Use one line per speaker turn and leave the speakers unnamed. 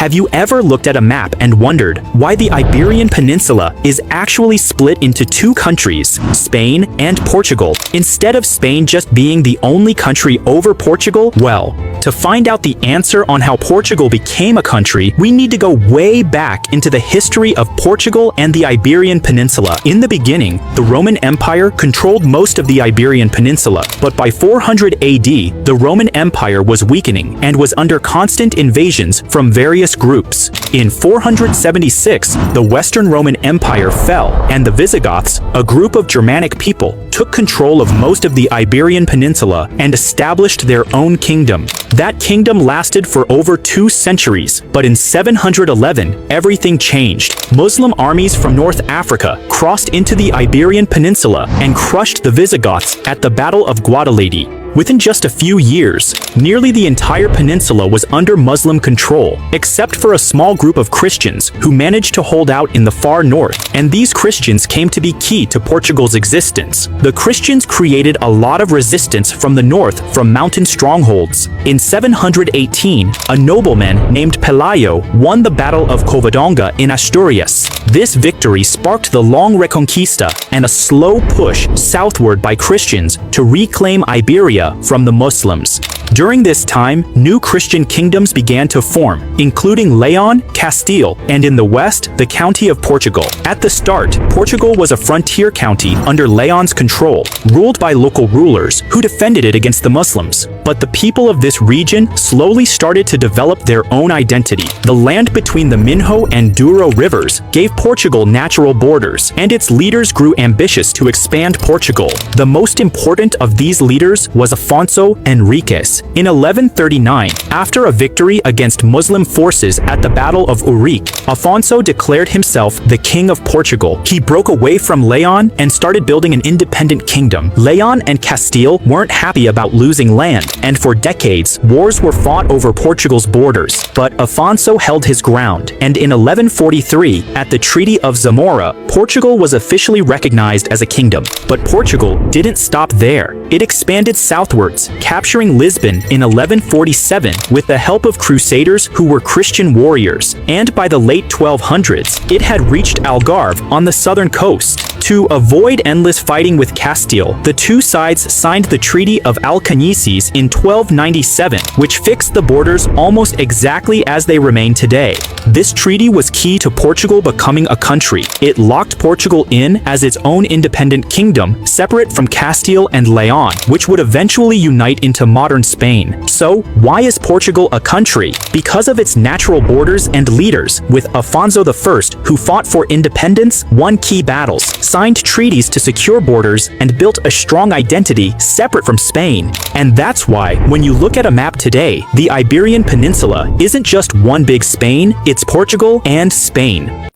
Have you ever looked at a map and wondered why the Iberian Peninsula is actually split into two countries, Spain and Portugal, instead of Spain just being the only country over Portugal? Well, to find out the answer on how Portugal became a country, we need to go way back into the history of Portugal and the Iberian Peninsula. In the beginning, the Roman Empire controlled most of the Iberian Peninsula, but by 400 AD, the Roman Empire was weakening and was under constant invasions from various groups. In 476, the Western Roman Empire fell, and the Visigoths, a group of Germanic people, took control of most of the Iberian Peninsula and established their own kingdom. That kingdom lasted for over 2 centuries, but in 711, everything changed. Muslim armies from North Africa crossed into the Iberian Peninsula and crushed the Visigoths at the Battle of Guadalete. Within just a few years, nearly the entire peninsula was under Muslim control, except for a small group of Christians who managed to hold out in the far north, and these Christians came to be key to Portugal's existence. The Christians created a lot of resistance from the north from mountain strongholds. In 718, a nobleman named Pelayo won the Battle of Covadonga in Asturias. This victory sparked the long Reconquista and a slow push southward by Christians to reclaim Iberia from the Muslims. During this time, new Christian kingdoms began to form, including Leon, Castile, and in the west, the County of Portugal. At the start, Portugal was a frontier county under Leon's control, ruled by local rulers who defended it against the Muslims. But the people of this region slowly started to develop their own identity. The land between the Minho and Douro rivers gave Portugal natural borders, and its leaders grew ambitious to expand Portugal. The most important of these leaders was Afonso Henriques. In 1139, after a victory against Muslim forces at the Battle of Urique, Afonso declared himself the King of Portugal. He broke away from Leon and started building an independent kingdom. Leon and Castile weren't happy about losing land, and for decades, wars were fought over Portugal's borders. But Afonso held his ground, and in 1143, at the Treaty of Zamora, Portugal was officially recognized as a kingdom. But Portugal didn't stop there. It expanded southwards, capturing Lisbon in 1147 with the help of crusaders who were Christian warriors, and by the late 1200s, it had reached Algarve on the southern coast. To avoid endless fighting with Castile, the two sides signed the Treaty of Alcañices in 1297, which fixed the borders almost exactly as they remain today. This treaty was key to Portugal becoming a country. It locked Portugal in as its own independent kingdom, separate from Castile and Leon, which would eventually unite into modern Spain. So, why is Portugal a country? Because of its natural borders and leaders, with Afonso I, who fought for independence, won key battles, signed treaties to secure borders, and built a strong identity separate from Spain. And that's why, when you look at a map today, the Iberian Peninsula isn't just one big Spain, it's Portugal and Spain.